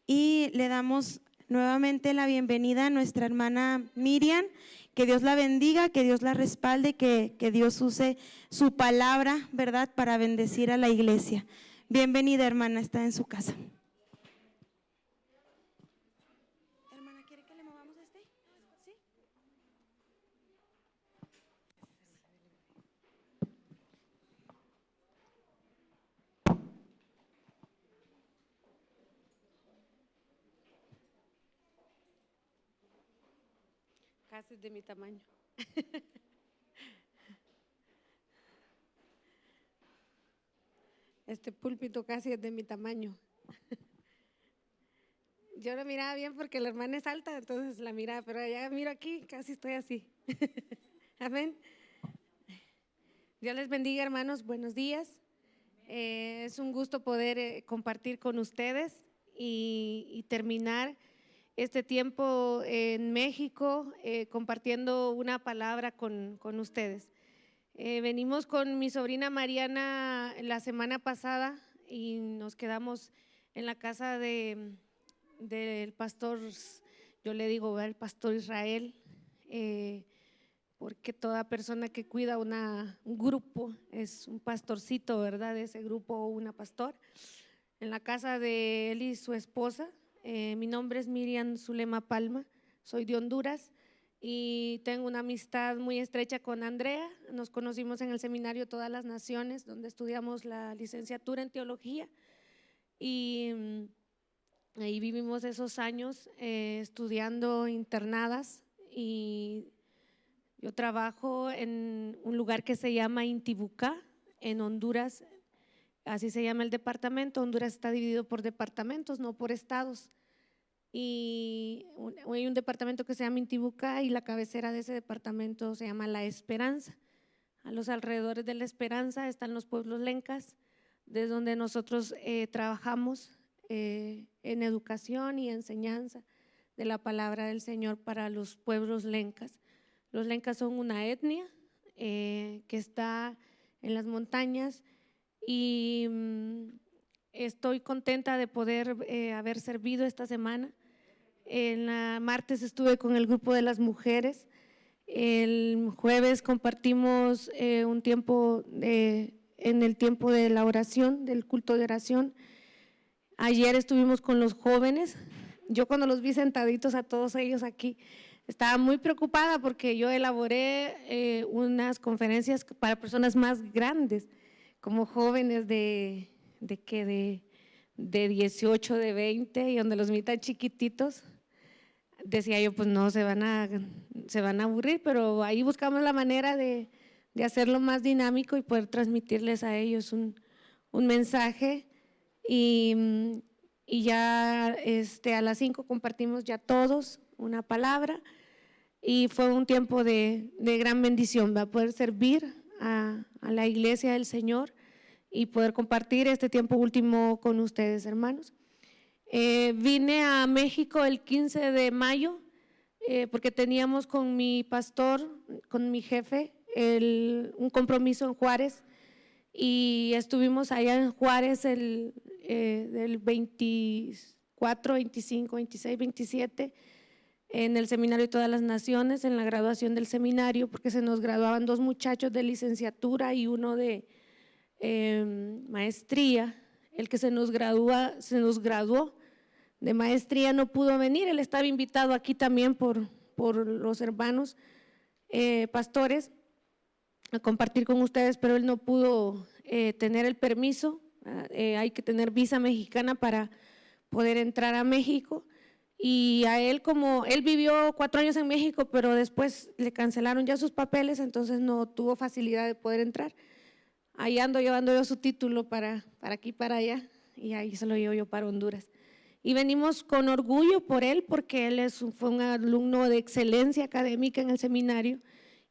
y le damos nuevamente la bienvenida a nuestra hermana Miriam. Que Dios la bendiga, que Dios la respalde, que Dios use su palabra, ¿verdad?, para bendecir a la iglesia. Bienvenida, hermana, está en su casa. Hermana, ¿quiere que le movamos este? ¿Sí? Casi es de mi tamaño. Este púlpito casi es de mi tamaño. Yo la miraba bien porque la hermana es alta, entonces la miraba, pero ya miro aquí, casi estoy así. Amén. Dios les bendiga, hermanos, buenos días. Es un gusto poder compartir con ustedes y terminar este tiempo en México compartiendo una palabra con ustedes. Venimos con mi sobrina Mariana la semana pasada y nos quedamos en la casa del pastor, yo le digo el pastor Israel, porque toda persona que cuida un grupo es un pastorcito, ¿verdad? De ese grupo o una pastor. En la casa de él y su esposa. Mi nombre es Miriam Zulema Palma, soy de Honduras y tengo una amistad muy estrecha con Andrea. Nos conocimos en el seminario Todas las Naciones, donde estudiamos la licenciatura en teología y ahí vivimos esos años estudiando internadas. Y yo trabajo en un lugar que se llama Intibucá, en Honduras. Así se llama el departamento. Honduras está dividido por departamentos, no por estados. Y hay un departamento que se llama Intibucá y la cabecera de ese departamento se llama La Esperanza. A los alrededores de La Esperanza están los pueblos lencas, desde donde nosotros trabajamos en educación y enseñanza de la palabra del Señor para los pueblos lencas. Los lencas son una etnia que está en las montañas y estoy contenta de poder haber servido esta semana. En la martes estuve con el grupo de las mujeres, el jueves compartimos un tiempo en el tiempo de la oración, del culto de oración. Ayer estuvimos con los jóvenes. Yo cuando los vi sentaditos a todos ellos aquí, estaba muy preocupada porque yo elaboré unas conferencias para personas más grandes, como jóvenes de 18, de 20, y donde los vi tan chiquititos, decía yo, pues no, se van a aburrir, pero ahí buscamos la manera de hacerlo más dinámico y poder transmitirles a ellos un mensaje. Y ya a las 5 compartimos ya todos una palabra y fue un tiempo de gran bendición, va a poder servir a la iglesia del Señor y poder compartir este tiempo último con ustedes, hermanos. Vine a México el 15 de mayo porque teníamos con mi pastor, con mi jefe, un compromiso en Juárez y estuvimos allá en Juárez del 24, 25, 26, 27 en el seminario de Todas las Naciones, en la graduación del seminario, porque se nos graduaban 2 muchachos de licenciatura y uno de maestría. El que se nos graduó de maestría no pudo venir, él estaba invitado aquí también por los hermanos pastores a compartir con ustedes, pero él no pudo tener el permiso. Hay que tener visa mexicana para poder entrar a México y a él, como él vivió 4 años en México, pero después le cancelaron ya sus papeles, entonces no tuvo facilidad de poder entrar. Ahí ando llevando yo su título para aquí, para allá, y ahí se lo llevo yo para Honduras. Y venimos con orgullo por él, porque él fue un alumno de excelencia académica en el seminario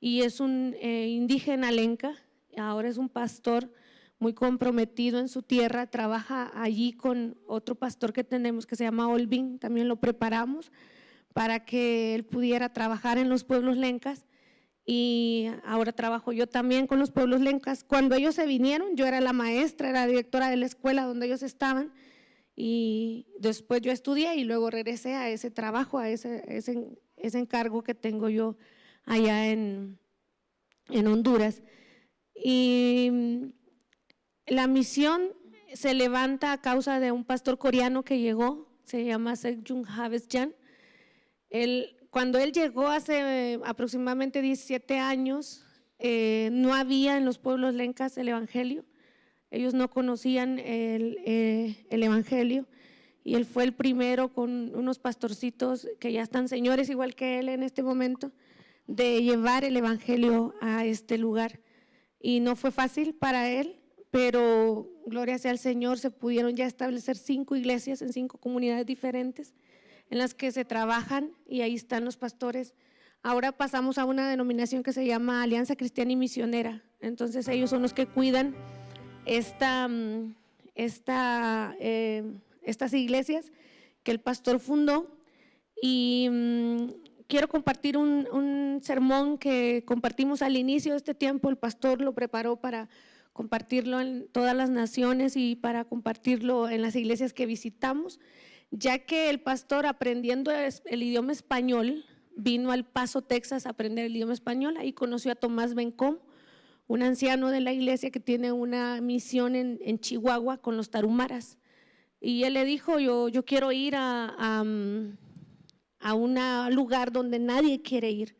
y es un indígena lenca, ahora es un pastor muy comprometido en su tierra, trabaja allí con otro pastor que tenemos que se llama Olvin, también lo preparamos para que él pudiera trabajar en los pueblos lencas. Y ahora trabajo yo también con los pueblos lencas. Cuando ellos se vinieron, yo era la maestra, era la directora de la escuela donde ellos estaban Y después yo estudié y luego regresé a ese trabajo, a ese encargo que tengo yo allá en Honduras. Y la misión se levanta a causa de un pastor coreano que llegó, se llama Seokjun Havesjan. Cuando él llegó hace aproximadamente 17 años, no había en los pueblos lencas el evangelio. Ellos no conocían el evangelio, y él fue el primero con unos pastorcitos que ya están señores igual que él en este momento, de llevar el evangelio a este lugar. Y no fue fácil para él, pero gloria sea al Señor, se pudieron ya establecer 5 iglesias en 5 comunidades diferentes en las que se trabajan, y ahí están los pastores. Ahora pasamos a una denominación que se llama Alianza Cristiana y Misionera. Entonces ellos son los que cuidan estas iglesias que el pastor fundó. Y quiero compartir un sermón que compartimos al inicio de este tiempo. El pastor lo preparó para compartirlo en todas las naciones y para compartirlo en las iglesias que visitamos, ya que el pastor, aprendiendo el idioma español, vino al Paso, Texas, a aprender el idioma español. Ahí conoció a Tomás Bencom, un anciano de la iglesia que tiene una misión en Chihuahua con los tarumaras. Y él le dijo, yo quiero ir a un lugar donde nadie quiere ir,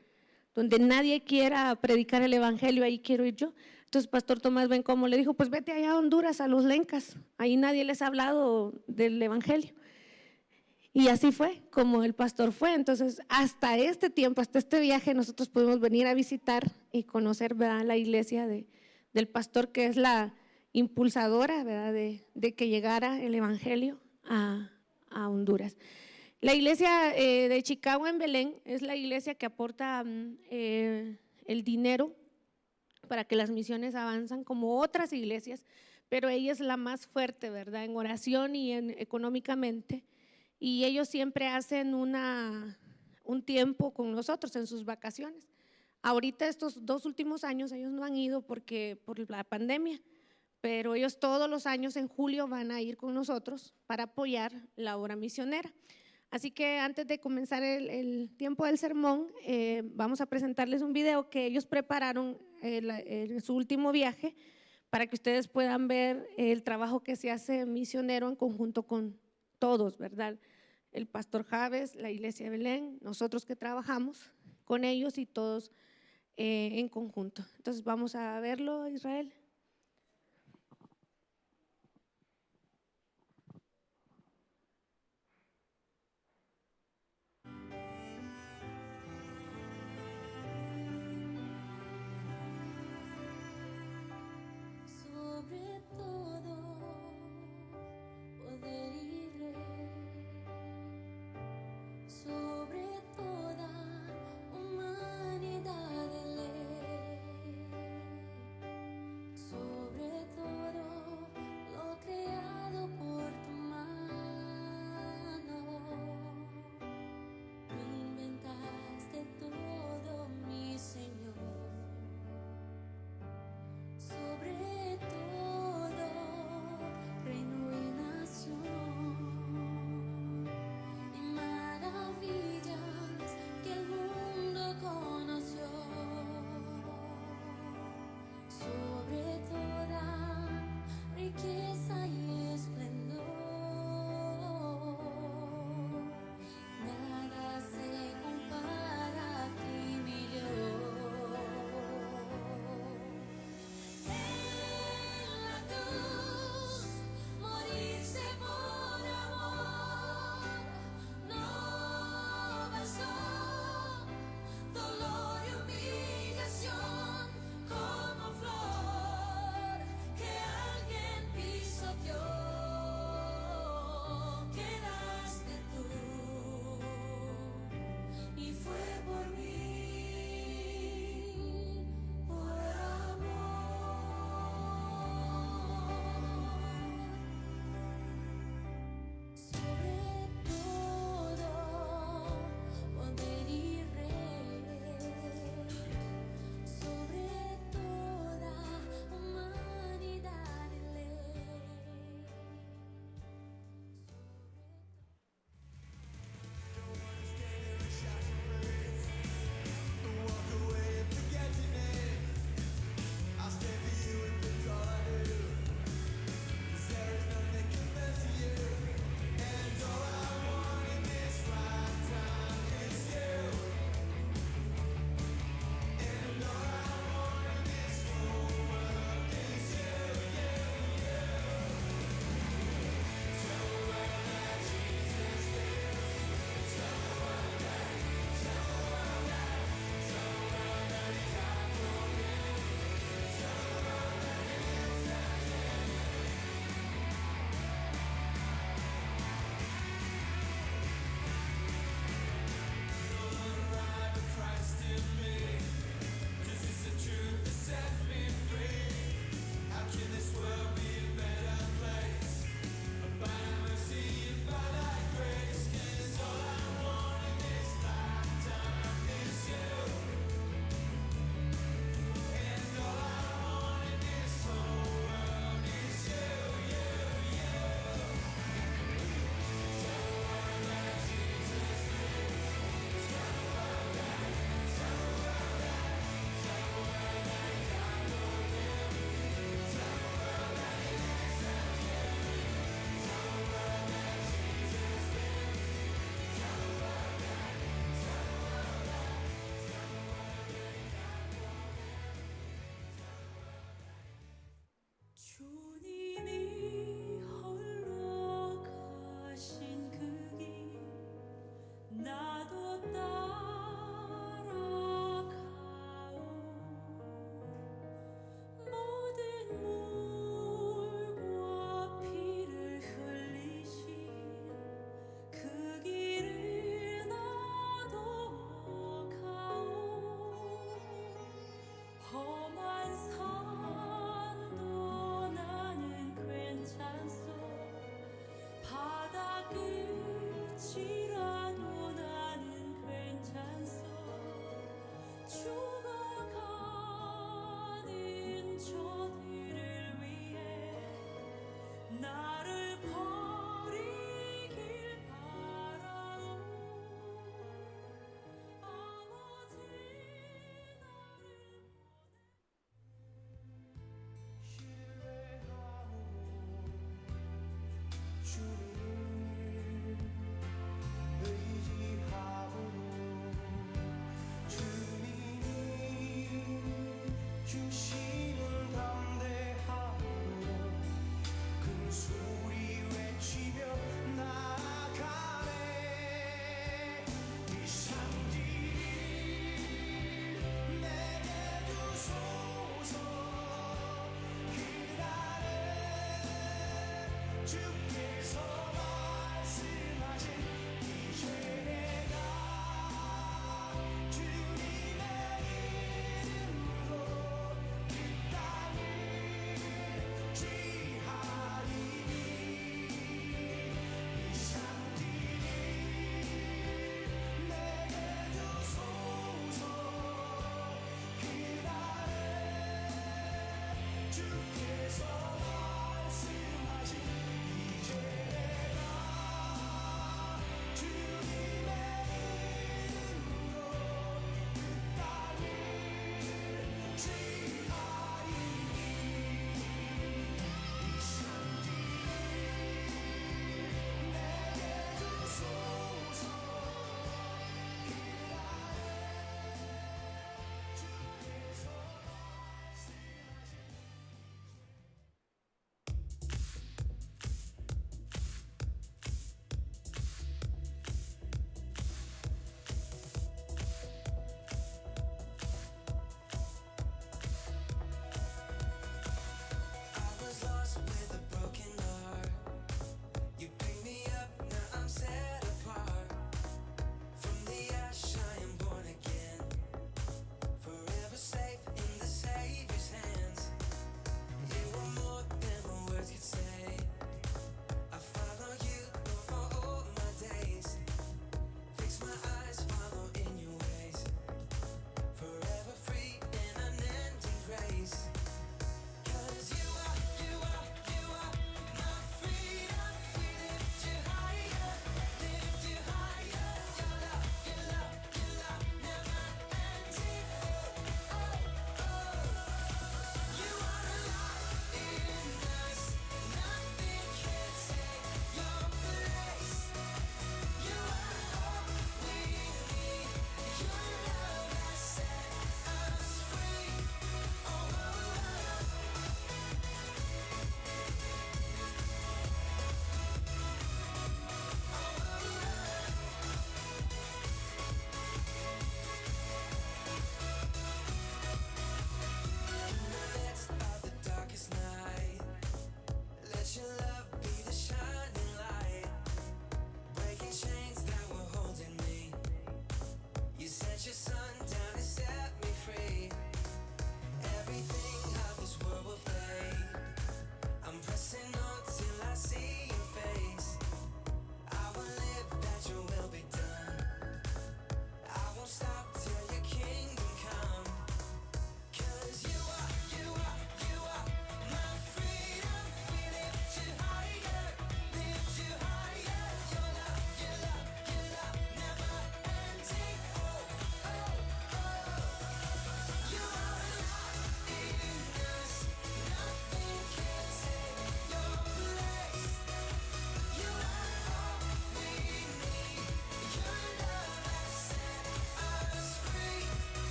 donde nadie quiera predicar el evangelio, ahí quiero ir yo. Entonces pastor Tomás Bencom le dijo, pues vete allá a Honduras, a los lencas, ahí nadie les ha hablado del evangelio. Y así fue como el pastor fue. Entonces, hasta este tiempo, hasta este viaje, nosotros pudimos venir a visitar y conocer, ¿verdad?, la iglesia del pastor, que es la impulsadora, ¿verdad?, de que llegara el evangelio a Honduras. La iglesia de Chicago en Belén es la iglesia que aporta el dinero para que las misiones avanzan, como otras iglesias, pero ella es la más fuerte, ¿verdad?, en oración y económicamente. Y ellos siempre hacen un tiempo con nosotros en sus vacaciones. Ahorita estos 2 últimos años ellos no han ido por la pandemia, pero ellos todos los años en julio van a ir con nosotros para apoyar la obra misionera. Así que antes de comenzar el tiempo del sermón, vamos a presentarles un video que ellos prepararon en su último viaje, para que ustedes puedan ver el trabajo que se hace misionero en conjunto con todos, ¿verdad? El pastor Javes, la iglesia de Belén, nosotros que trabajamos con ellos y todos en conjunto. Entonces vamos a verlo, Israel. Sobre todo poder y rey, sobre toda humanidad de ley, sobre todo lo creado por tu mano, tú inventaste todo, mi Señor. Sobre todo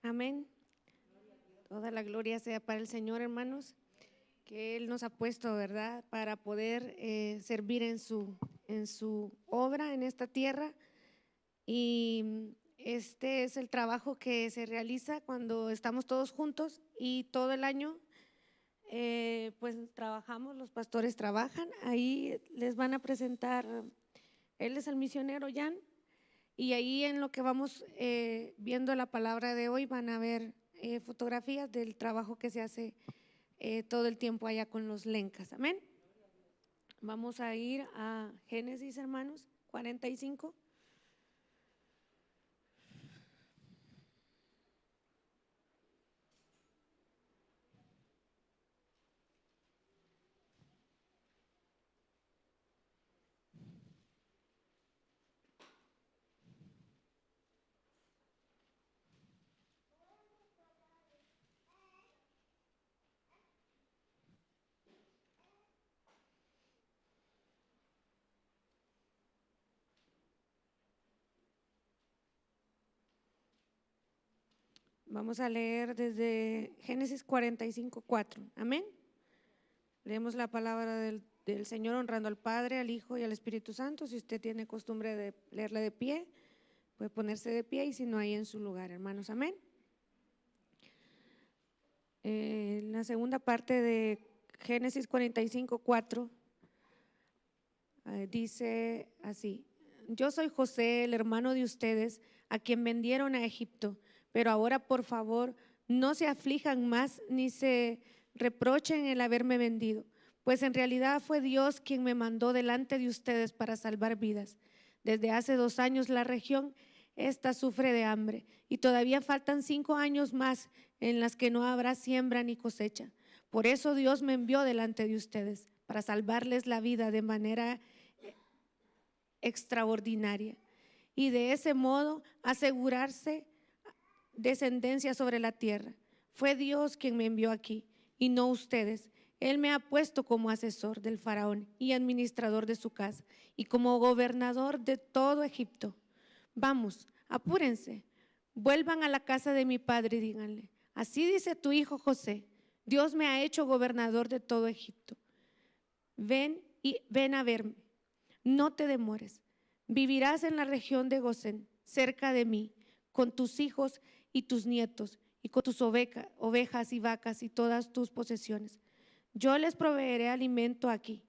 Amén. Toda la gloria sea para el Señor, hermanos, que Él nos ha puesto, ¿verdad?, para poder servir en su obra en esta tierra. Y este es el trabajo que se realiza cuando estamos todos juntos y todo el año pues trabajamos, los pastores trabajan. Ahí les van a presentar, él es el misionero Jan, y ahí en lo que vamos viendo la palabra de hoy van a ver fotografías del trabajo que se hace todo el tiempo allá con los lencas. Amén. Vamos a ir a Génesis, hermanos, 45. Vamos a leer desde Génesis 45:4. Amén. Leemos la palabra del Señor honrando al Padre, al Hijo y al Espíritu Santo. Si usted tiene costumbre de leerla de pie, puede ponerse de pie, y si no, ahí en su lugar, hermanos. Amén. La segunda parte de Génesis 45:4 dice así: yo soy José, el hermano de ustedes, a quien vendieron a Egipto, pero ahora por favor no se aflijan más ni se reprochen el haberme vendido, pues en realidad fue Dios quien me mandó delante de ustedes para salvar vidas. Desde hace 2 años la región esta sufre de hambre y todavía faltan 5 años más en las que no habrá siembra ni cosecha. Por eso Dios me envió delante de ustedes para salvarles la vida de manera extraordinaria y de ese modo asegurarse descendencia sobre la tierra. Fue Dios quien me envió aquí y no ustedes. Él me ha puesto como asesor del faraón y administrador de su casa y como gobernador de todo Egipto. Vamos, apúrense, vuelvan a la casa de mi padre y díganle: así dice tu hijo José, Dios me ha hecho gobernador de todo Egipto. Ven a verme, no te demores. Vivirás en la región de Gosén, cerca de mí, con tus hijos y tus nietos, y con tus ovejas y vacas y todas tus posesiones. Yo les proveeré alimento aquí,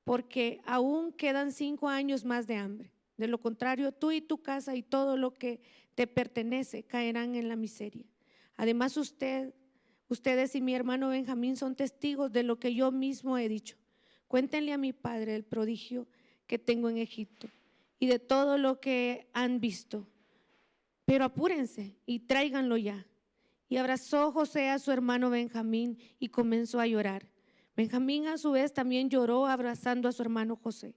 porque aún quedan 5 años más de hambre. De lo contrario, tú y tu casa y todo lo que te pertenece caerán en la miseria. Además, ustedes y mi hermano Benjamín son testigos de lo que yo mismo he dicho. Cuéntenle a mi padre el prodigio que tengo en Egipto y de todo lo que han visto. Pero apúrense y tráiganlo ya. Y abrazó José a su hermano Benjamín y comenzó a llorar. Benjamín a su vez también lloró abrazando a su hermano José.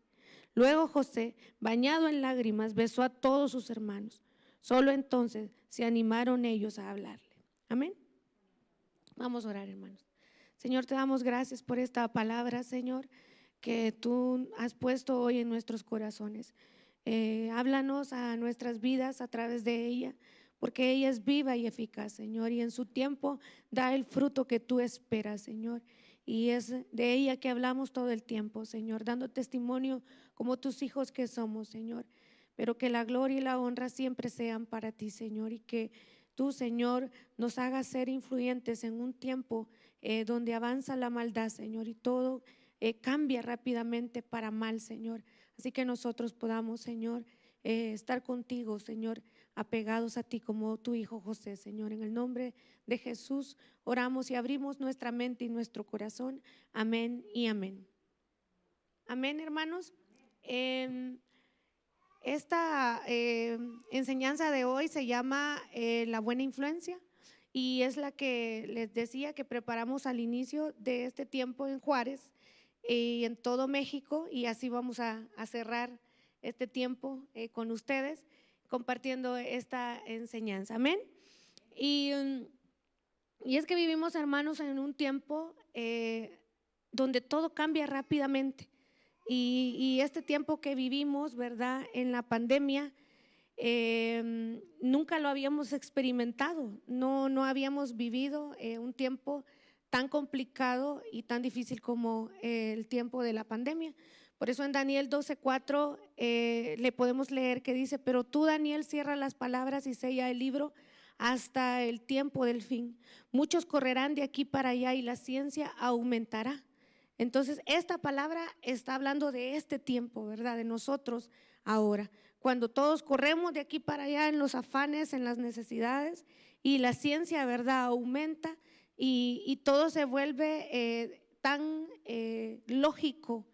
Luego José, bañado en lágrimas, besó a todos sus hermanos. Solo entonces se animaron ellos a hablarle. Amén. Vamos a orar, hermanos. Señor, te damos gracias por esta palabra, Señor, que tú has puesto hoy en nuestros corazones. Háblanos a nuestras vidas a través de ella, porque ella es viva y eficaz, Señor, y en su tiempo da el fruto que tú esperas, Señor. Y es de ella que hablamos todo el tiempo, Señor, dando testimonio como tus hijos que somos, Señor. Pero que la gloria y la honra siempre sean para ti, Señor, y que tú, Señor, nos hagas ser influyentes en un tiempo donde avanza la maldad, Señor, y todo cambia rápidamente para mal, Señor. Así que nosotros podamos, Señor, estar contigo, Señor, apegados a ti como tu hijo José, Señor. En el nombre de Jesús oramos y abrimos nuestra mente y nuestro corazón. Amén y amén. Amén, hermanos. Esta enseñanza de hoy se llama la buena influencia, y es la que les decía que preparamos al inicio de este tiempo en Juárez y en todo México, y así vamos a cerrar este tiempo con ustedes compartiendo esta enseñanza. Amén. Y es que vivimos, hermanos, en un tiempo donde todo cambia rápidamente. Y este tiempo que vivimos, ¿verdad?, en la pandemia, nunca lo habíamos experimentado, no habíamos vivido un tiempo tan complicado y tan difícil como el tiempo de la pandemia. Por eso en Daniel 12:4 le podemos leer que dice: pero tú, Daniel, cierra las palabras y sella el libro hasta el tiempo del fin. Muchos correrán de aquí para allá y la ciencia aumentará. Entonces, esta palabra está hablando de este tiempo, ¿verdad? De nosotros ahora, cuando todos corremos de aquí para allá en los afanes, en las necesidades, y la ciencia, ¿verdad?, aumenta y todo se vuelve tan lógico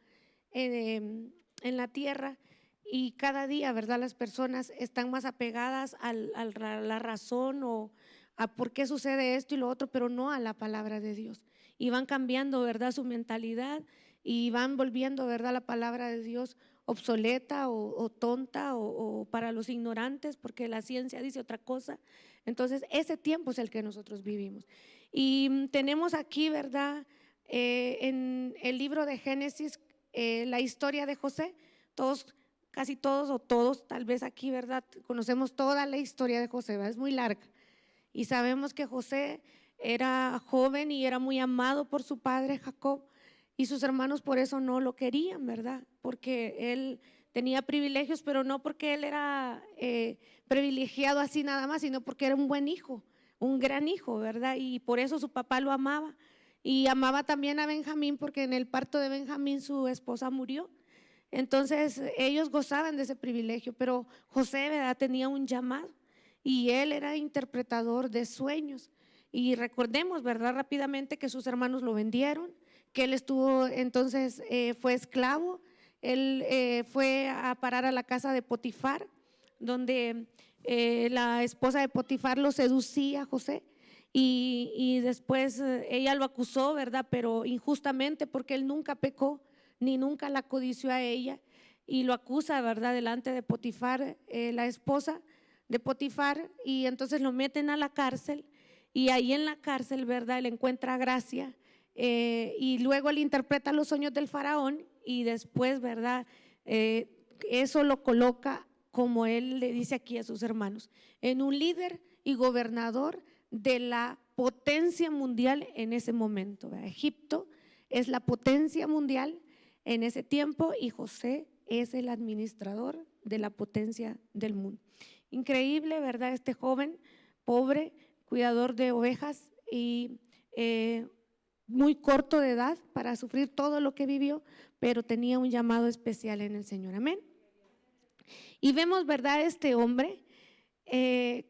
en la tierra, y cada día, ¿verdad?, las personas están más apegadas a la razón o a por qué sucede esto y lo otro, pero no a la palabra de Dios. Y van cambiando, ¿verdad?, su mentalidad y van volviendo, ¿verdad?, la palabra de Dios obsoleta o tonta o para los ignorantes, porque la ciencia dice otra cosa. Entonces, ese tiempo es el que nosotros vivimos. Y tenemos aquí, ¿verdad?, en el libro de Génesis, la historia de José. Todos, casi todos o todos, tal vez aquí, ¿verdad?, conocemos toda la historia de José, ¿verdad? Es muy larga. Y sabemos que José era joven y era muy amado por su padre Jacob, y sus hermanos por eso no lo querían, ¿verdad? Porque él tenía privilegios, pero no porque él era privilegiado así nada más, sino porque era un buen hijo, un gran hijo, ¿verdad? Y por eso su papá lo amaba. Y amaba también a Benjamín, porque en el parto de Benjamín su esposa murió. Entonces ellos gozaban de ese privilegio, pero José, ¿verdad?, tenía un llamado y él era interpretador de sueños. Y recordemos, ¿verdad?, rápidamente que sus hermanos lo vendieron, que él estuvo entonces, fue esclavo. Él fue a parar a la casa de Potifar, donde la esposa de Potifar lo seducía a José. Y después ella lo acusó, ¿verdad?, pero injustamente, porque él nunca pecó ni nunca la codició a ella, y lo acusa, ¿verdad?, delante de Potifar, la esposa de Potifar, y entonces lo meten a la cárcel. Y ahí en la cárcel, ¿verdad?, él encuentra gracia, y luego él interpreta los sueños del faraón, y después, ¿verdad?, eso lo coloca, como él le dice aquí a sus hermanos, en un líder y gobernador de la potencia mundial en ese momento, ¿verdad? Egipto es la potencia mundial en ese tiempo y José es el administrador de la potencia del mundo. Increíble, ¿verdad? Este joven pobre, cuidador de ovejas y muy corto de edad para sufrir todo lo que vivió, pero tenía un llamado especial en el Señor. Amén. Y vemos, ¿verdad?, este hombre,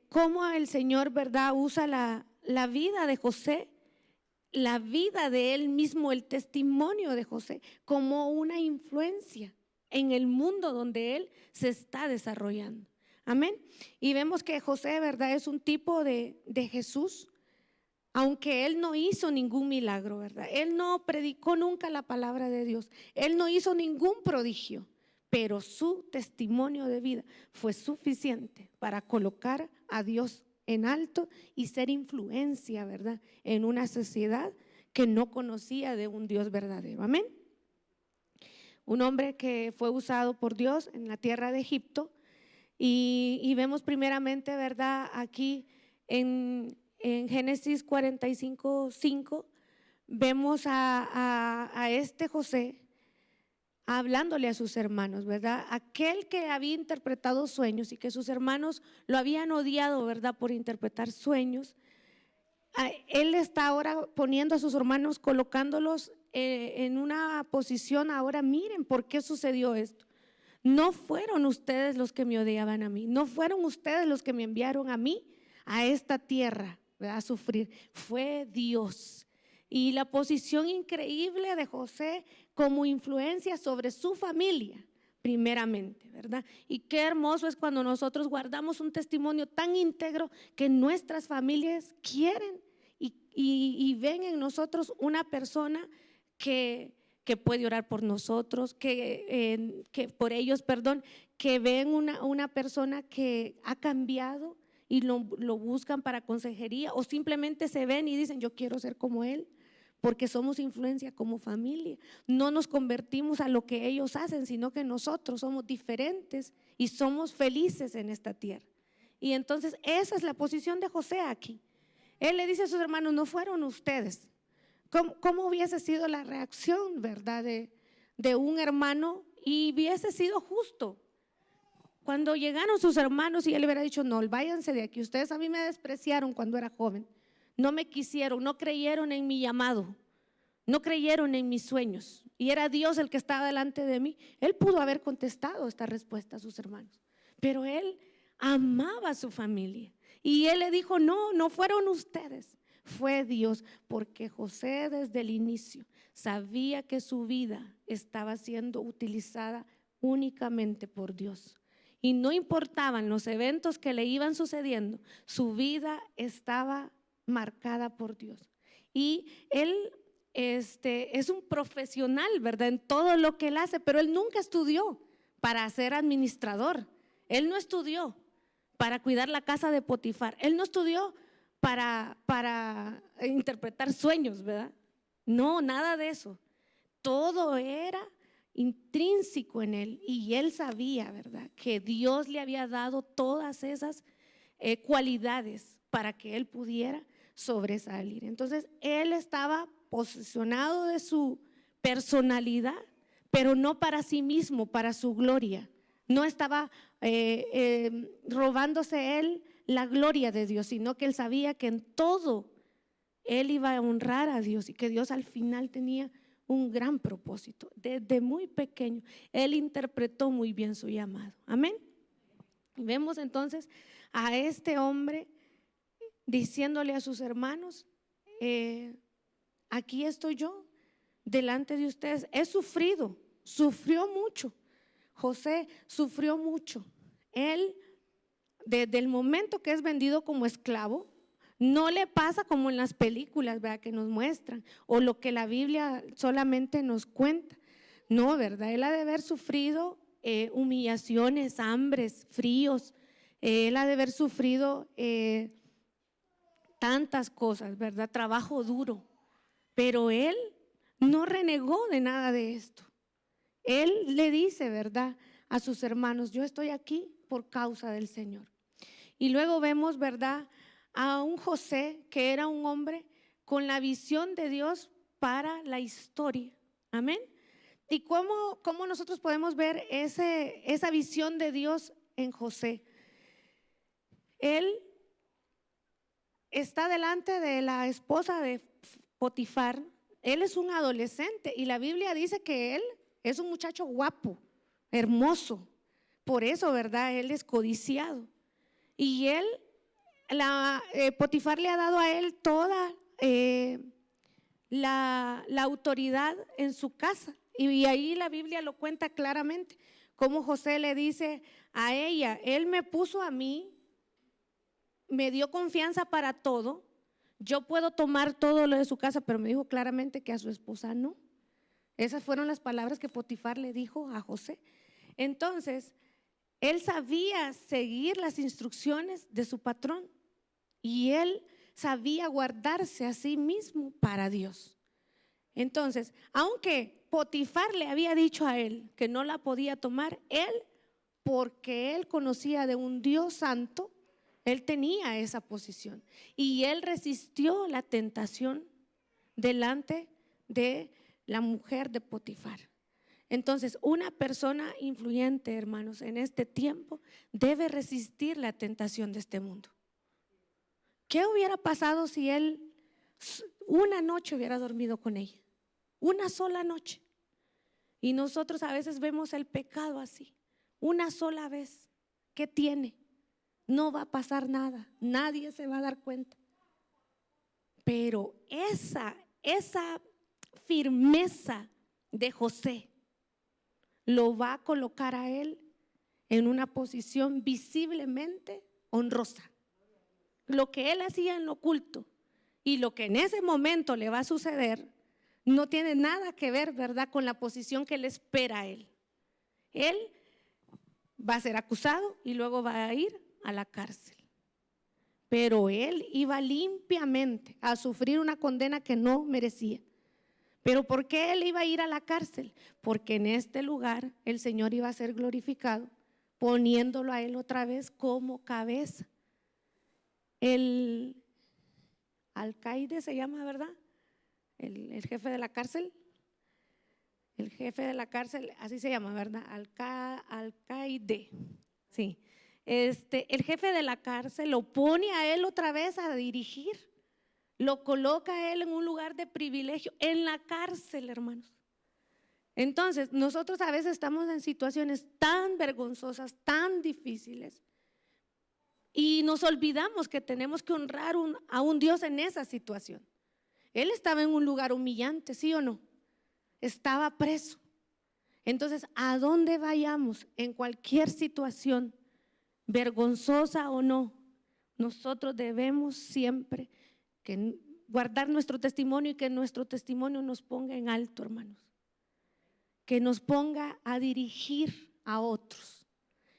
cómo el Señor, ¿verdad?, usa la vida de José, la vida de él mismo, el testimonio de José, como una influencia en el mundo donde él se está desarrollando. Amén. Y vemos que José, ¿verdad?, es un tipo de Jesús, aunque él no hizo ningún milagro, ¿verdad? Él no predicó nunca la palabra de Dios, él no hizo ningún prodigio, pero su testimonio de vida fue suficiente para colocar a Dios en alto y ser influencia, ¿verdad?, en una sociedad que no conocía de un Dios verdadero. Amén. Un hombre que fue usado por Dios en la tierra de Egipto, y vemos primeramente, ¿verdad?, aquí en Génesis 45:5, vemos a este José hablándole a sus hermanos, ¿verdad? Aquel que había interpretado sueños y que sus hermanos lo habían odiado, ¿verdad?, por interpretar sueños. Él está ahora poniendo a sus hermanos, colocándolos en una posición. Ahora miren por qué sucedió esto. No fueron ustedes los que me odiaban a mí, no fueron ustedes los que me enviaron a mí a esta tierra, ¿verdad?, a sufrir. Fue Dios. Y la posición increíble de José como influencia sobre su familia, primeramente, ¿verdad? Y qué hermoso es cuando nosotros guardamos un testimonio tan íntegro que nuestras familias quieren y ven en nosotros una persona que puede orar por nosotros, que por ellos, perdón, que ven una persona que ha cambiado y lo buscan para consejería, o simplemente se ven y dicen: yo quiero ser como él, porque somos influencia como familia. No nos convertimos a lo que ellos hacen, sino que nosotros somos diferentes y somos felices en esta tierra. Y entonces esa es la posición de José aquí. Él le dice a sus hermanos, no fueron ustedes. ¿Cómo hubiese sido la reacción, verdad, de un hermano? Y hubiese sido justo. Cuando llegaron sus hermanos y él hubiera dicho, no, váyanse de aquí. Ustedes a mí me despreciaron cuando era joven. No me quisieron, no creyeron en mi llamado, no creyeron en mis sueños. Y era Dios el que estaba delante de mí. Él pudo haber contestado esta respuesta a sus hermanos. Pero él amaba a su familia. Y él le dijo, no, no fueron ustedes, fue Dios. Porque José desde el inicio sabía que su vida estaba siendo utilizada únicamente por Dios. Y no importaban los eventos que le iban sucediendo, su vida estaba marcada por Dios. Y él es un profesional, ¿verdad? En todo lo que él hace, pero él nunca estudió para ser administrador. Él no estudió para cuidar la casa de Potifar. Él no estudió para interpretar sueños, ¿verdad? No, nada de eso. Todo era intrínseco en él y él sabía, ¿verdad?, que Dios le había dado todas esas cualidades para que él pudiera sobresalir. Entonces él estaba posicionado de su personalidad, pero no para sí mismo, para su gloria. No estaba robándose él la gloria de Dios, sino que él sabía que en todo él iba a honrar a Dios y que Dios al final tenía un gran propósito. Desde muy pequeño él interpretó muy bien su llamado. Amén. Y vemos entonces a este hombre diciéndole a sus hermanos, aquí estoy yo delante de ustedes. He sufrido, sufrió mucho. José sufrió mucho. Él, desde el momento que es vendido como esclavo, no le pasa como en las películas, ¿verdad?, que nos muestran, o lo que la Biblia solamente nos cuenta. No, ¿verdad? Él ha de haber sufrido humillaciones, hambres, fríos. Él ha de haber sufrido tantas cosas, ¿verdad? Trabajo duro. Pero él no renegó de nada de esto. Él le dice, ¿verdad?, a sus hermanos, yo estoy aquí por causa del Señor. Y luego vemos, ¿verdad?, a un José que era un hombre con la visión de Dios para la historia. Amén. ¿Y cómo nosotros podemos ver esa visión de Dios en José? Él está delante de la esposa de Potifar. Él es un adolescente y la Biblia dice que él es un muchacho guapo, hermoso. Por eso, ¿verdad?, él es codiciado. Y él, Potifar le ha dado a él toda la autoridad en su casa. Y ahí la Biblia lo cuenta claramente, como José le dice a ella, él me puso a mí, me dio confianza para todo, yo puedo tomar todo lo de su casa, pero me dijo claramente que a su esposa no. Esas fueron las palabras que Potifar le dijo a José. Entonces, él sabía seguir las instrucciones de su patrón y él sabía guardarse a sí mismo para Dios. Entonces, aunque Potifar le había dicho a él que no la podía tomar, él, porque él conocía de un Dios santo, él tenía esa posición y él resistió la tentación delante de la mujer de Potifar. Entonces, una persona influyente, hermanos, en este tiempo debe resistir la tentación de este mundo. ¿Qué hubiera pasado si él una noche hubiera dormido con ella? Una sola noche. Y nosotros a veces vemos el pecado así, una sola vez. ¿Qué tiene? No va a pasar nada, nadie se va a dar cuenta. Pero esa firmeza de José lo va a colocar a él en una posición visiblemente honrosa. Lo que él hacía en lo oculto y lo que en ese momento le va a suceder no tiene nada que ver, ¿verdad?, con la posición que le espera a él. Él va a ser acusado y luego va a ir a la cárcel. Pero él iba limpiamente a sufrir una condena que no merecía. ¿Pero por qué él iba a ir a la cárcel? Porque en este lugar el Señor iba a ser glorificado, poniéndolo a él otra vez como cabeza. El alcaide se llama, ¿verdad? El jefe de la cárcel. El jefe de la cárcel, así se llama, ¿verdad? Alcaide. Sí. El jefe de la cárcel lo pone a él otra vez a dirigir. Lo coloca a él en un lugar de privilegio, en la cárcel, hermanos. Entonces, nosotros a veces estamos en situaciones tan vergonzosas, tan difíciles, y nos olvidamos que tenemos que honrar a un Dios en esa situación. Él estaba en un lugar humillante, ¿sí o no? Estaba preso. Entonces, a dónde vayamos, en cualquier situación, vergonzosa o no, nosotros debemos siempre guardar nuestro testimonio y que nuestro testimonio nos ponga en alto, hermanos. Que nos ponga a dirigir a otros.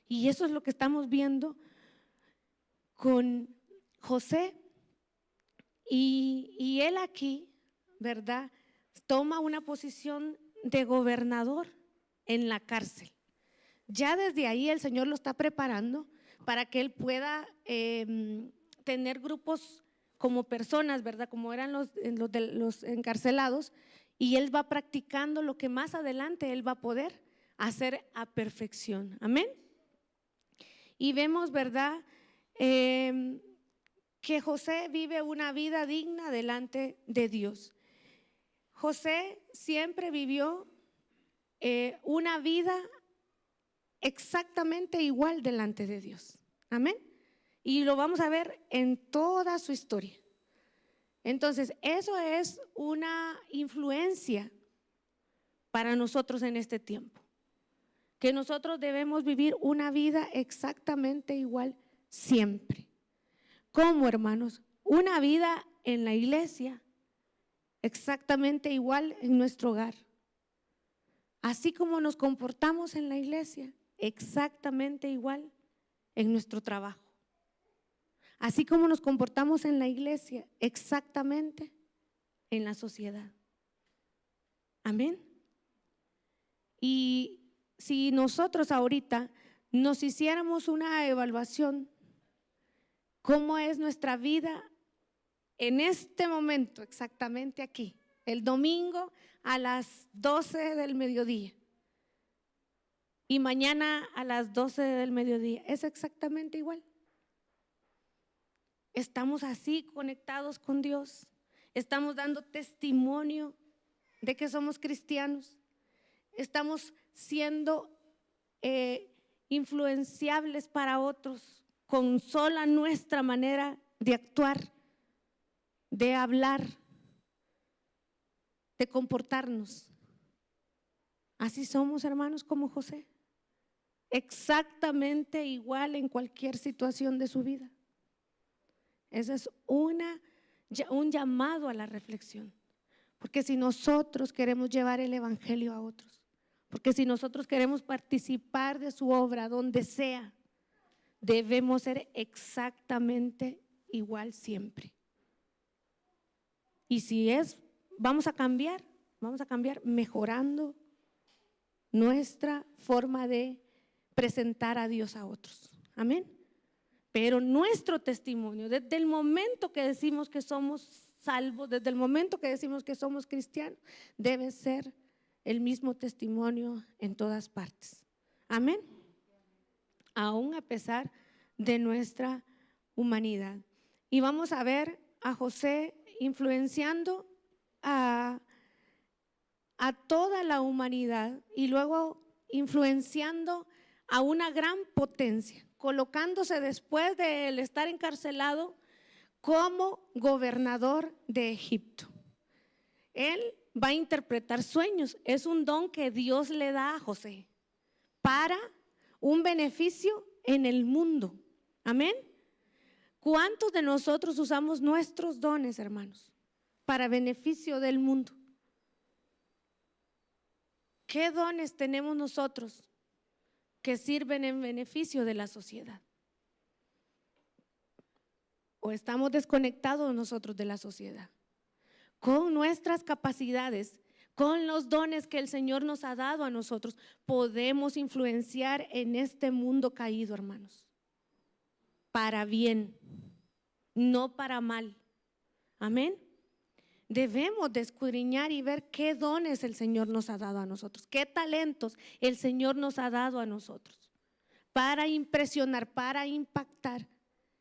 Y eso es lo que estamos viendo con José. Y él aquí, ¿verdad? Toma una posición de gobernador en la cárcel. Ya desde ahí el Señor lo está preparando para que él pueda tener grupos como personas, ¿verdad? Como eran los encarcelados, y él va practicando lo que más adelante él va a poder hacer a perfección. Amén. Y vemos, ¿verdad? Que José vive una vida digna delante de Dios. José siempre vivió una vida exactamente igual delante de Dios. Amén. Y lo vamos a ver en toda su historia. Entonces, eso es una influencia para nosotros en este tiempo. Que nosotros debemos vivir una vida exactamente igual siempre. ¿Cómo, hermanos? Una vida en la iglesia exactamente igual en nuestro hogar. Así como nos comportamos en la iglesia, exactamente igual en nuestro trabajo. Así como nos comportamos en la iglesia, exactamente en la sociedad. Amén. Y si nosotros ahorita nos hiciéramos una evaluación, ¿cómo es nuestra vida en este momento, exactamente aquí, el domingo a las 12 del mediodía y mañana a las 12 del mediodía? Es exactamente igual. Estamos así conectados con Dios, estamos dando testimonio de que somos cristianos, estamos siendo influenciables para otros con sola nuestra manera de actuar, de hablar, de comportarnos. Así somos, hermanos, como José, exactamente igual en cualquier situación de su vida. Ese es un llamado a la reflexión, porque si nosotros queremos llevar el evangelio a otros, porque si nosotros queremos participar de su obra donde sea, debemos ser exactamente igual siempre. Y si vamos a cambiar mejorando nuestra forma de presentar a Dios a otros. Amén. Pero nuestro testimonio, desde el momento que decimos que somos salvos, desde el momento que decimos que somos cristianos, debe ser el mismo testimonio en todas partes. Amén. Aún a pesar de nuestra humanidad. Y vamos a ver a José influenciando a toda la humanidad y luego influenciando a una gran potencia, colocándose después de él estar encarcelado como gobernador de Egipto. Él va a interpretar sueños, es un don que Dios le da a José para un beneficio en el mundo. Amén. ¿Cuántos de nosotros usamos nuestros dones, hermanos, para beneficio del mundo? ¿Qué dones tenemos nosotros que sirven en beneficio de la sociedad? ¿O estamos desconectados nosotros de la sociedad? Con nuestras capacidades con los dones que el Señor nos ha dado a nosotros, podemos influenciar en este mundo caído, hermanos, para bien, no para mal. Amén. Debemos de escudriñar y ver qué dones el Señor nos ha dado a nosotros, qué talentos el Señor nos ha dado a nosotros para impresionar, para impactar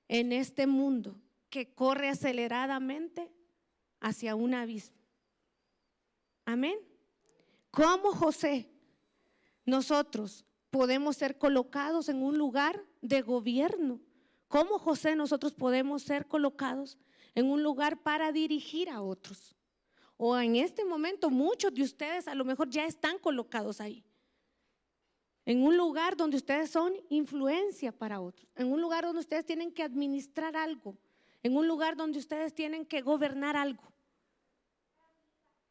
en este mundo que corre aceleradamente hacia un abismo. Amén. Como José, nosotros podemos ser colocados en un lugar de gobierno. Como José, nosotros podemos ser colocados en un lugar para dirigir a otros. O en este momento muchos de ustedes a lo mejor ya están colocados ahí. En un lugar donde ustedes son influencia para otros. En un lugar donde ustedes tienen que administrar algo. En un lugar donde ustedes tienen que gobernar algo.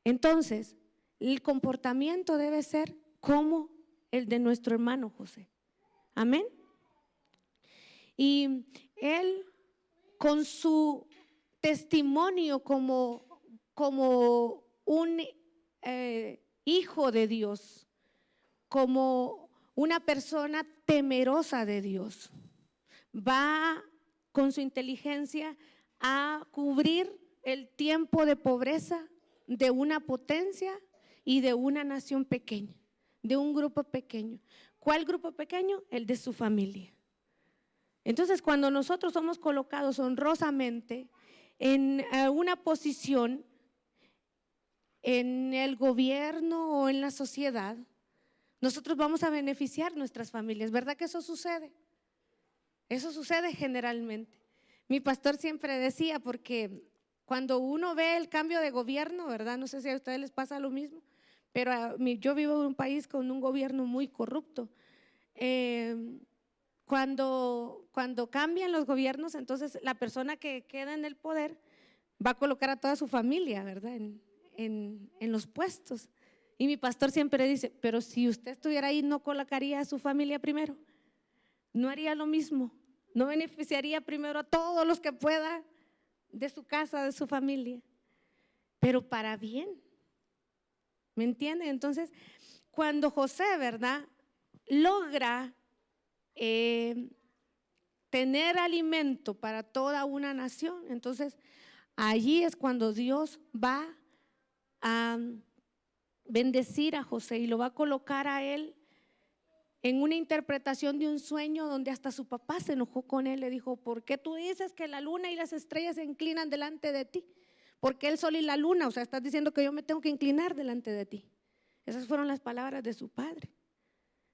Entonces, el comportamiento debe ser como el de nuestro hermano José. Amén. Y él, con su testimonio como un hijo de Dios, como una persona temerosa de Dios, va con su inteligencia a cubrir el tiempo de pobreza de una potencia y de una nación pequeña, de un grupo pequeño. ¿Cuál grupo pequeño? El de su familia. Entonces, cuando nosotros somos colocados honrosamente en una posición en el gobierno o en la sociedad, nosotros vamos a beneficiar nuestras familias. ¿Verdad que eso sucede? Eso sucede generalmente. Mi pastor siempre decía, porque cuando uno ve el cambio de gobierno, ¿verdad? No sé si a ustedes les pasa lo mismo, pero yo vivo en un país con un gobierno muy corrupto. Cuando cambian los gobiernos, entonces la persona que queda en el poder va a colocar a toda su familia, ¿verdad? En los puestos. Y mi pastor siempre dice, pero si usted estuviera ahí, ¿no colocaría a su familia primero? ¿No haría lo mismo? ¿No beneficiaría primero a todos los que pueda de su casa, de su familia? Pero para bien, ¿me entiende? Entonces, cuando José, ¿verdad?, logra tener alimento para toda una nación, entonces allí es cuando Dios va a bendecir a José y lo va a colocar a él en una interpretación de un sueño donde hasta su papá se enojó con él. Le dijo, ¿por qué tú dices que la luna y las estrellas se inclinan delante de ti? ¿Por qué el sol y la luna? O sea, estás diciendo que yo me tengo que inclinar delante de ti. Esas fueron las palabras de su padre.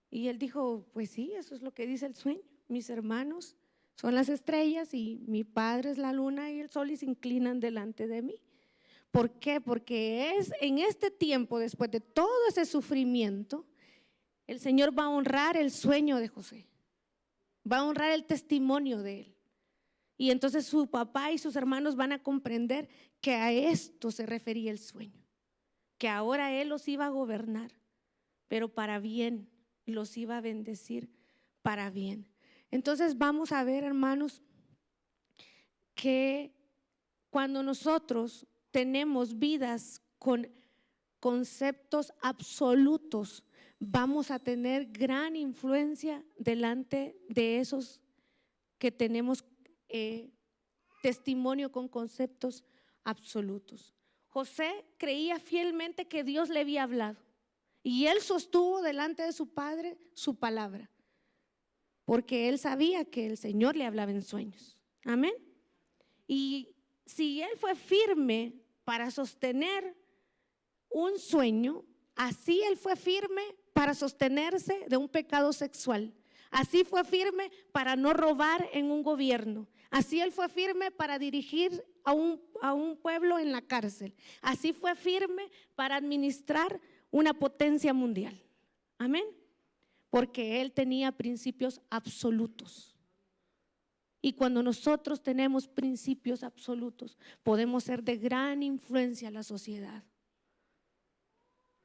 Y él dijo, pues sí, eso es lo que dice el sueño. Mis hermanos son las estrellas y mi padre es la luna y el sol y se inclinan delante de mí. ¿Por qué? Porque es en este tiempo, después de todo ese sufrimiento, el Señor va a honrar el sueño de José, va a honrar el testimonio de él. Y entonces su papá y sus hermanos van a comprender que a esto se refería el sueño, que ahora él los iba a gobernar, pero para bien, los iba a bendecir para bien. Entonces vamos a ver, hermanos, que cuando nosotros tenemos vidas con conceptos absolutos, vamos a tener gran influencia delante de esos que tenemos testimonio con conceptos absolutos. José creía fielmente que Dios le había hablado y él sostuvo delante de su padre su palabra, porque él sabía que el Señor le hablaba en sueños. Amén. Y si él fue firme para sostener un sueño, así él fue firme para sostenerse de un pecado sexual. Así fue firme para no robar en un gobierno. Así él fue firme para dirigir a un pueblo en la cárcel. Así fue firme para administrar una potencia mundial. Amén. Porque él tenía principios absolutos. Y cuando nosotros tenemos principios absolutos, podemos ser de gran influencia a la sociedad.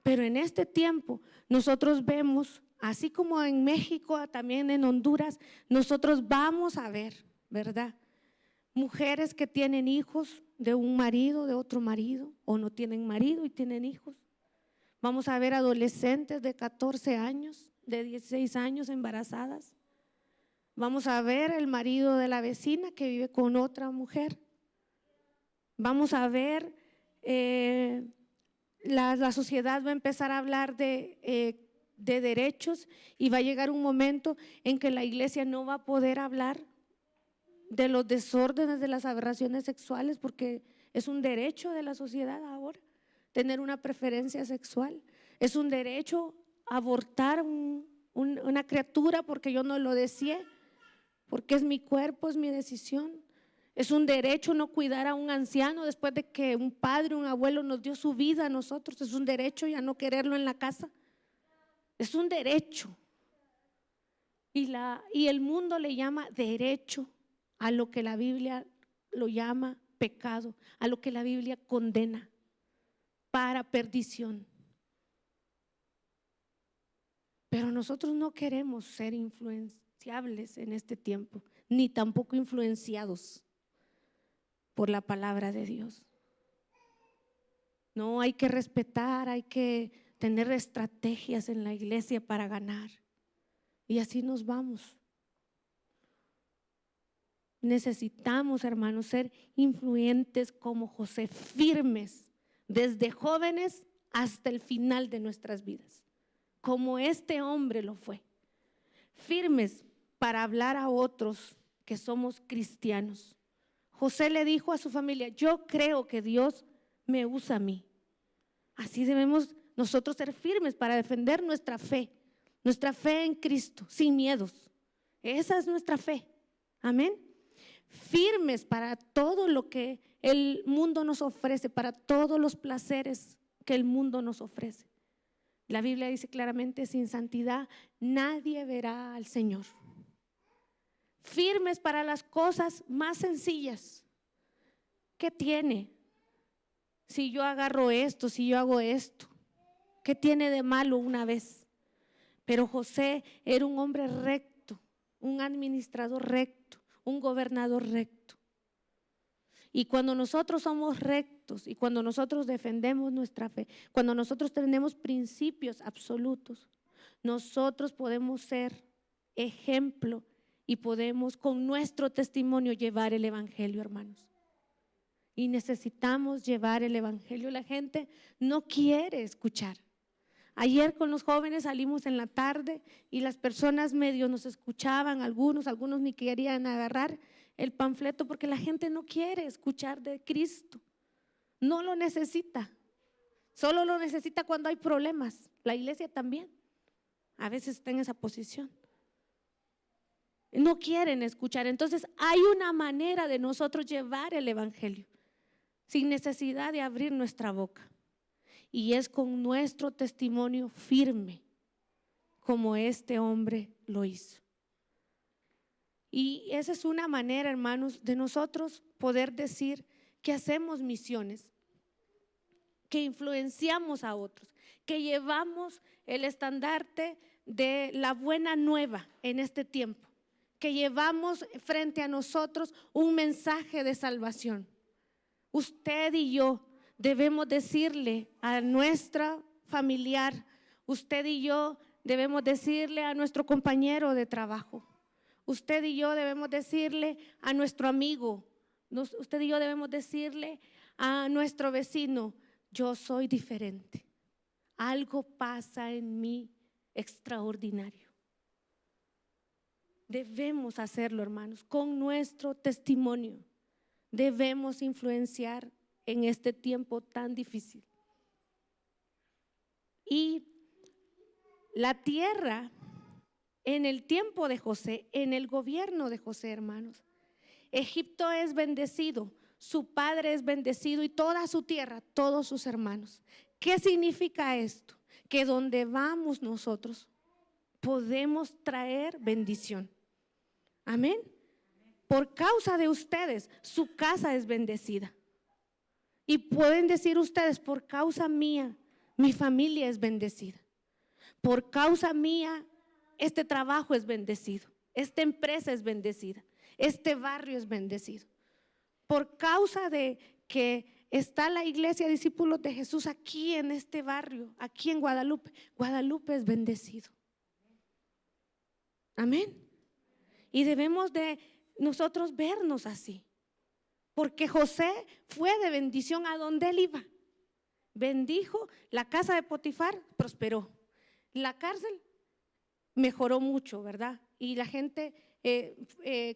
Pero en este tiempo nosotros vemos, así como en México, también en Honduras, nosotros vamos a ver, ¿verdad?, mujeres que tienen hijos de un marido, de otro marido, o no tienen marido y tienen hijos. Vamos a ver adolescentes de 14 años, de 16 años embarazadas. Vamos a ver el marido de la vecina que vive con otra mujer. Vamos a ver, la sociedad va a empezar a hablar de derechos y va a llegar un momento en que la iglesia no va a poder hablar de los desórdenes, de las aberraciones sexuales, porque es un derecho de la sociedad ahora tener una preferencia sexual. Es un derecho abortar una criatura porque yo no lo deseé, porque es mi cuerpo, es mi decisión. Es un derecho no cuidar a un anciano después de que un padre, un abuelo nos dio su vida a nosotros. Es un derecho ya no quererlo en la casa. Es un derecho. Y el mundo le llama derecho a lo que la Biblia lo llama pecado, a lo que la Biblia condena para perdición. Pero nosotros no queremos ser influenciables en este tiempo, ni tampoco influenciados por la palabra de Dios. No, hay que respetar, hay que tener estrategias en la iglesia para ganar. Y así nos vamos. Necesitamos, hermanos, ser influyentes como José, firmes desde jóvenes hasta el final de nuestras vidas, como este hombre lo fue. Firmes para hablar a otros que somos cristianos. José le dijo a su familia: yo creo que Dios me usa a mí. Así debemos nosotros ser firmes para defender nuestra fe en Cristo, sin miedos. Esa es nuestra fe. Amén. Firmes para todo lo que el mundo nos ofrece, para todos los placeres que el mundo nos ofrece. La Biblia dice claramente: sin santidad nadie verá al Señor. Firmes para las cosas más sencillas. ¿Qué tiene? Si yo agarro esto, si yo hago esto, ¿qué tiene de malo una vez? Pero José era un hombre recto, un administrador recto, un gobernador recto. Y cuando nosotros somos rectos y cuando nosotros defendemos nuestra fe, cuando nosotros tenemos principios absolutos, nosotros podemos ser ejemplo y podemos con nuestro testimonio llevar el evangelio, hermanos. Y necesitamos llevar el evangelio. La gente no quiere escuchar. Ayer con los jóvenes salimos en la tarde y las personas medio nos escuchaban, algunos ni querían agarrar el panfleto porque la gente no quiere escuchar de Cristo. No lo necesita. Solo lo necesita cuando hay problemas. La iglesia también a veces está en esa posición. No quieren escuchar. Entonces hay una manera de nosotros llevar el evangelio sin necesidad de abrir nuestra boca, y es con nuestro testimonio firme, como este hombre lo hizo. Y esa es una manera, hermanos, de nosotros poder decir que hacemos misiones, que influenciamos a otros, que llevamos el estandarte de la buena nueva en este tiempo, que llevamos frente a nosotros un mensaje de salvación. Usted y yo debemos decirle a nuestra familiar, usted y yo debemos decirle a nuestro compañero de trabajo, usted y yo debemos decirle a nuestro amigo, usted y yo debemos decirle a nuestro vecino: yo soy diferente, algo pasa en mí extraordinario. Debemos hacerlo, hermanos, con nuestro testimonio. Debemos influenciar en este tiempo tan difícil. Y la tierra, en el tiempo de José, en el gobierno de José, hermanos, Egipto es bendecido, su padre es bendecido y toda su tierra, todos sus hermanos. ¿Qué significa esto? Que donde vamos nosotros podemos traer bendición. Amén. Por causa de ustedes, su casa es bendecida. Y pueden decir ustedes: por causa mía, mi familia es bendecida. Por causa mía, este trabajo es bendecido. Esta empresa es bendecida. Este barrio es bendecido. Por causa de que está la iglesia Discípulos de Jesús aquí en este barrio, aquí en Guadalupe. Guadalupe es bendecido. Amén. Y debemos de nosotros vernos así, porque José fue de bendición a donde él iba. Bendijo, la casa de Potifar prosperó, la cárcel mejoró mucho, ¿verdad? Y la gente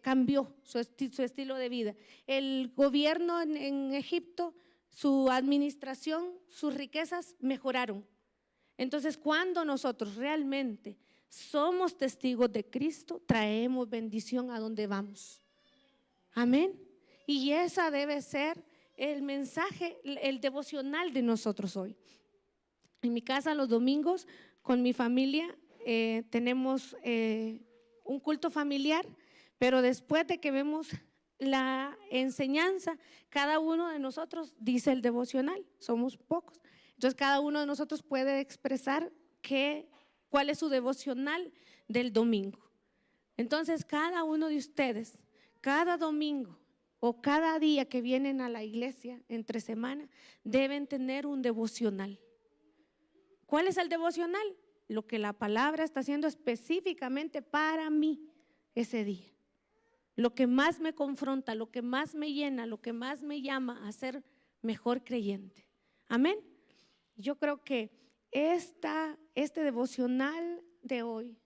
cambió su estilo de vida. El gobierno en Egipto, su administración, sus riquezas mejoraron. Entonces, cuando nosotros realmente somos testigos de Cristo, traemos bendición a donde vamos. Amén. Y esa debe ser el mensaje, el devocional de nosotros hoy. En mi casa los domingos con mi familia tenemos un culto familiar, pero después de que vemos la enseñanza, cada uno de nosotros dice el devocional, somos pocos. Entonces cada uno de nosotros puede expresar cuál es su devocional del domingo. Entonces cada uno de ustedes, cada domingo o cada día que vienen a la iglesia entre semana, deben tener un devocional. ¿Cuál es el devocional? Lo que la palabra está haciendo específicamente para mí ese día. Lo que más me confronta, lo que más me llena, lo que más me llama a ser mejor creyente. Amén. Yo creo que este devocional de hoy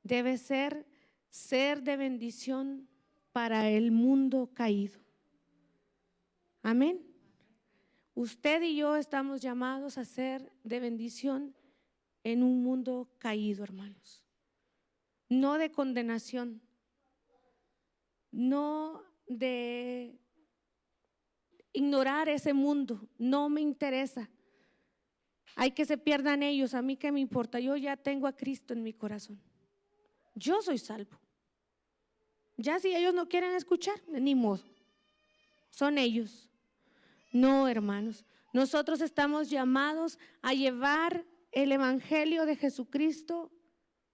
debe ser de bendición para el mundo caído. Amén. Usted y yo estamos llamados a ser de bendición en un mundo caído, hermanos. No de condenación, no de ignorar ese mundo, no me interesa. Hay que se pierdan ellos, a mí qué me importa, yo ya tengo a Cristo en mi corazón. Yo soy salvo. Ya si ellos no quieren escuchar, ni modo, son ellos. No, hermanos, nosotros estamos llamados a llevar el evangelio de Jesucristo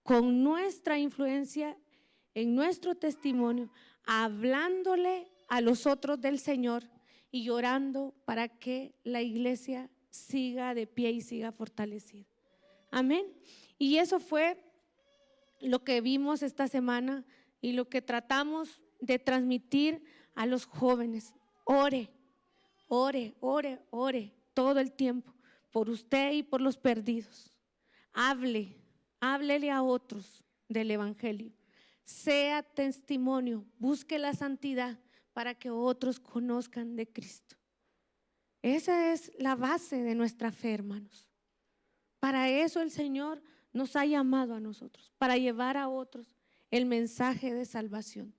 con nuestra influencia, en nuestro testimonio, hablándole a los otros del Señor y orando para que la iglesia siga de pie y siga fortalecida. Amén. Y eso fue lo que vimos esta semana y lo que tratamos de transmitir a los jóvenes. Ore, ore, ore, ore todo el tiempo por usted y por los perdidos. Háblele a otros del evangelio. Sea testimonio, busque la santidad para que otros conozcan de Cristo. Esa es la base de nuestra fe, hermanos. Para eso el Señor nos ha llamado a nosotros, para llevar a otros el mensaje de salvación.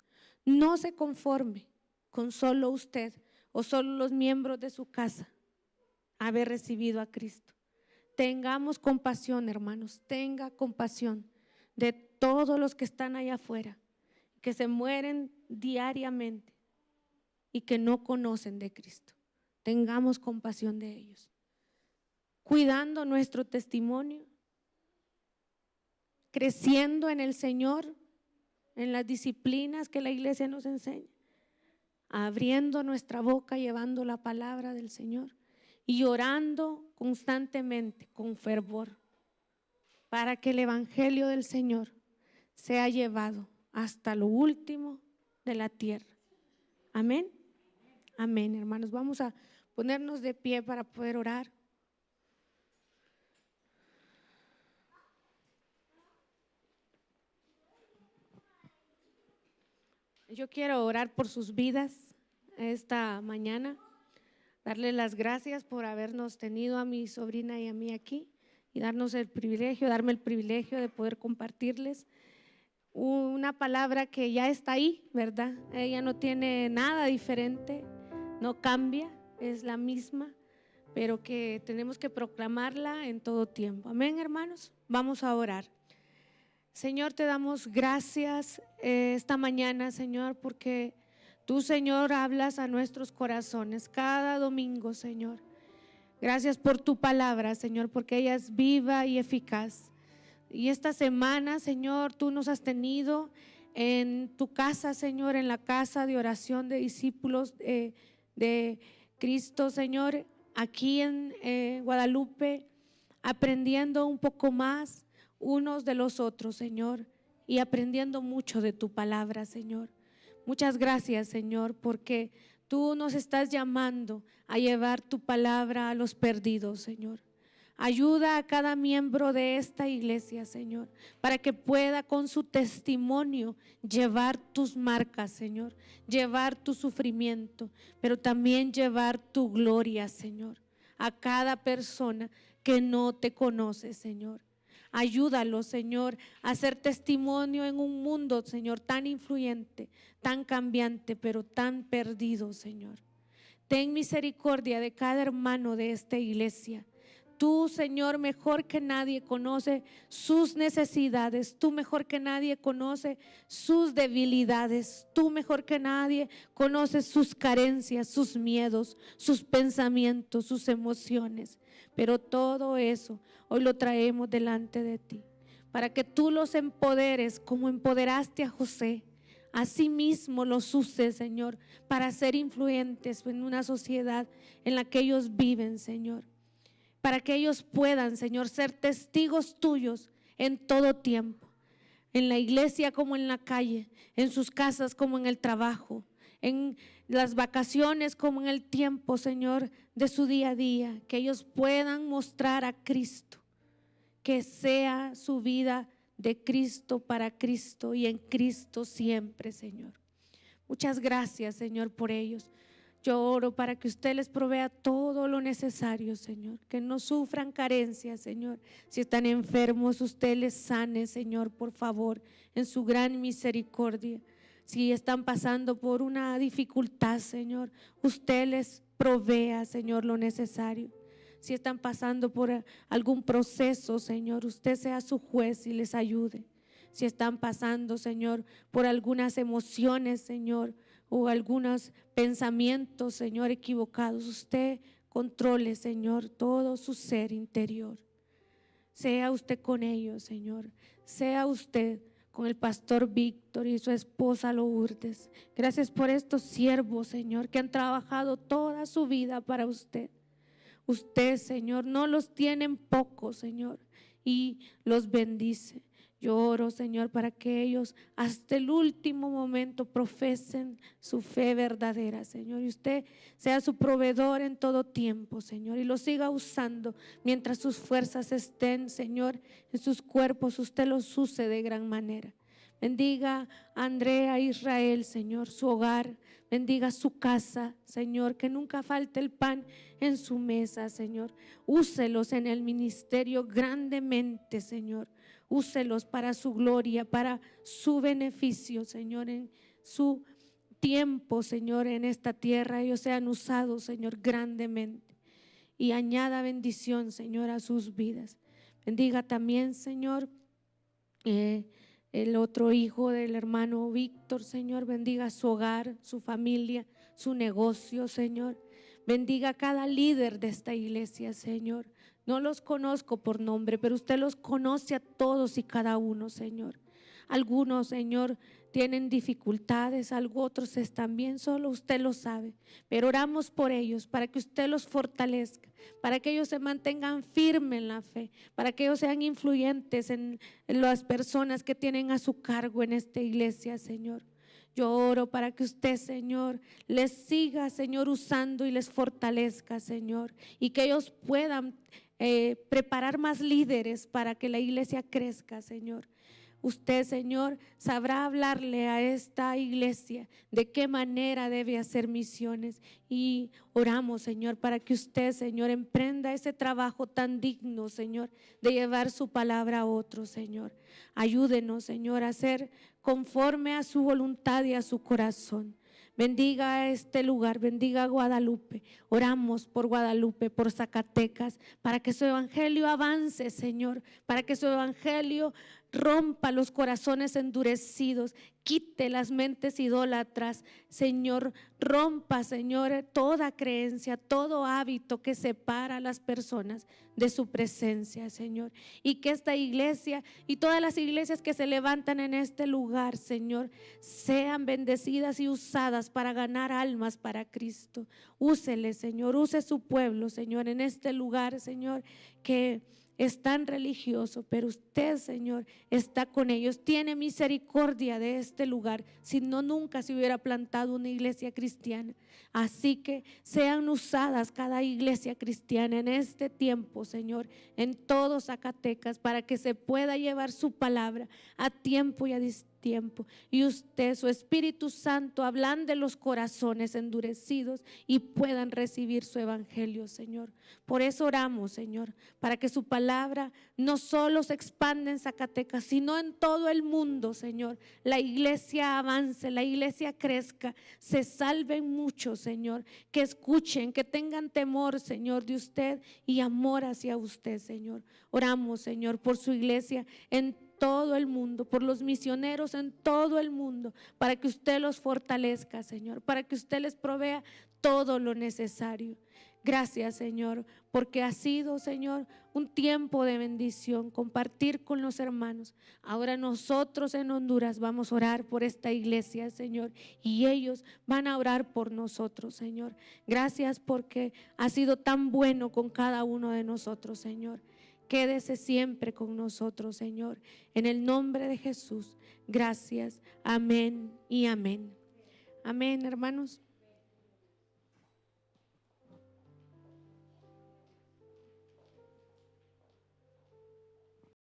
No se conforme con solo usted o solo los miembros de su casa haber recibido a Cristo. Tengamos compasión, hermanos, tenga compasión de todos los que están allá afuera, que se mueren diariamente y que no conocen de Cristo. Tengamos compasión de ellos, cuidando nuestro testimonio, creciendo en el Señor, en las disciplinas que la iglesia nos enseña, abriendo nuestra boca, llevando la palabra del Señor y orando constantemente con fervor para que el evangelio del Señor sea llevado hasta lo último de la tierra. Amén. Amén, hermanos. Vamos a ponernos de pie para poder orar. Yo quiero orar por sus vidas esta mañana, darle las gracias por habernos tenido a mi sobrina y a mí aquí y darme el privilegio de poder compartirles una palabra que ya está ahí, ¿verdad? Ella no tiene nada diferente, no cambia, es la misma, pero que tenemos que proclamarla en todo tiempo. Amén, hermanos. Vamos a orar. Señor, te damos gracias esta mañana, Señor, porque tú, Señor, hablas a nuestros corazones cada domingo, Señor. Gracias por tu palabra, Señor, porque ella es viva y eficaz. Y esta semana, Señor, tú nos has tenido en tu casa, Señor, en la casa de oración de discípulos que Cristo, Señor, aquí en Guadalupe, aprendiendo un poco más unos de los otros, Señor, y aprendiendo mucho de tu palabra, Señor. Muchas gracias, Señor, porque tú nos estás llamando a llevar tu palabra a los perdidos, Señor. Ayuda a cada miembro de esta iglesia, Señor, para que pueda con su testimonio llevar tus marcas, Señor, llevar tu sufrimiento, pero también llevar tu gloria, Señor, a cada persona que no te conoce, Señor. Ayúdalo, Señor, a hacer testimonio en un mundo, Señor, tan influyente, tan cambiante, pero tan perdido, Señor. Ten misericordia de cada hermano de esta iglesia. Tú, Señor, mejor que nadie conoce sus necesidades. Tú mejor que nadie conoce sus debilidades. Tú mejor que nadie conoces sus carencias, sus miedos, sus pensamientos, sus emociones. Pero todo eso hoy lo traemos delante de ti, para que tú los empoderes como empoderaste a José. Asimismo los uses, Señor, para ser influyentes en una sociedad en la que ellos viven, Señor. Para que ellos puedan, Señor, ser testigos tuyos en todo tiempo, en la iglesia como en la calle, en sus casas como en el trabajo, en las vacaciones como en el tiempo, Señor, de su día a día, que ellos puedan mostrar a Cristo, que sea su vida de Cristo para Cristo y en Cristo siempre, Señor. Muchas gracias, Señor, por ellos. Yo oro para que usted les provea todo lo necesario, Señor, que no sufran carencias, Señor. Si están enfermos, usted les sane, Señor, por favor, en su gran misericordia. Si están pasando por una dificultad, Señor, usted les provea, Señor, lo necesario. Si están pasando por algún proceso, Señor, usted sea su juez y les ayude. Si están pasando, Señor, por algunas emociones, Señor, o algunos pensamientos, Señor, equivocados, usted controle, Señor, todo su ser interior. Sea usted con ellos, Señor. Sea usted con el pastor Víctor y su esposa Lourdes. Gracias por estos siervos, Señor, que han trabajado toda su vida para usted. Usted, Señor, no los tiene en poco, Señor, y los bendice. Yo oro, Señor, para que ellos hasta el último momento profesen su fe verdadera, Señor. Y usted sea su proveedor en todo tiempo, Señor, y lo siga usando mientras sus fuerzas estén, Señor, en sus cuerpos. Usted los use de gran manera. Bendiga a Andrea, Israel, Señor, su hogar. Bendiga su casa, Señor, que nunca falte el pan en su mesa, Señor. Úselos en el ministerio grandemente, Señor. Úselos para su gloria, para su beneficio, Señor, en su tiempo, Señor, en esta tierra. Ellos sean usados, Señor, grandemente. Y añada bendición, Señor, a sus vidas. Bendiga también, Señor, el otro hijo del hermano Víctor, Señor. Bendiga su hogar, su familia, su negocio, Señor. Bendiga a cada líder de esta iglesia, Señor. No los conozco por nombre, pero usted los conoce a todos y cada uno, Señor. Algunos, Señor, tienen dificultades, otros están bien, solo usted lo sabe. Pero oramos por ellos para que usted los fortalezca, para que ellos se mantengan firmes en la fe, para que ellos sean influyentes en las personas que tienen a su cargo en esta iglesia, Señor. Yo oro para que usted, Señor, les siga, Señor, usando y les fortalezca, Señor, y que ellos puedan preparar más líderes para que la iglesia crezca, Señor. Usted, Señor, sabrá hablarle a esta iglesia de qué manera debe hacer misiones. Y oramos, Señor, para que usted, Señor, emprenda ese trabajo tan digno, Señor, de llevar su palabra a otros, Señor. Ayúdenos, Señor, a ser conforme a su voluntad y a su corazón. Bendiga a este lugar, bendiga a Guadalupe. Oramos por Guadalupe, por Zacatecas, para que su evangelio avance, Señor, para que su evangelio rompa los corazones endurecidos, quite las mentes idólatras, Señor, rompa, Señor, toda creencia, todo hábito que separa a las personas de su presencia, Señor, y que esta iglesia y todas las iglesias que se levantan en este lugar, Señor, sean bendecidas y usadas para ganar almas para Cristo. Úsele, Señor, use su pueblo, Señor, en este lugar, Señor, que es tan religioso, pero usted, Señor, está con ellos. Tiene misericordia de este lugar, si no, nunca se hubiera plantado una iglesia cristiana. Así que sean usadas cada iglesia cristiana en este tiempo, Señor, en todo Zacatecas, para que se pueda llevar su palabra a tiempo y a tiempo, y usted, su Espíritu Santo, ablande los corazones endurecidos y puedan recibir su evangelio, Señor. Por eso oramos, Señor, para que su palabra no solo se expanda en Zacatecas, sino en todo el mundo, Señor. La iglesia avance, la iglesia crezca, se salven muchos, Señor, que escuchen, que tengan temor, Señor, de usted y amor hacia usted, Señor. Oramos, Señor, por su iglesia en todo el mundo, por los misioneros en todo el mundo, para que usted los fortalezca, Señor, para que usted les provea todo lo necesario. Gracias, Señor, porque ha sido, Señor, un tiempo de bendición, compartir con los hermanos. Ahora nosotros en Honduras vamos a orar por esta iglesia, Señor, y ellos van a orar por nosotros, Señor. Gracias porque ha sido tan bueno con cada uno de nosotros, Señor. Quédese siempre con nosotros, Señor. En el nombre de Jesús, gracias. Amén y amén. Amén, hermanos.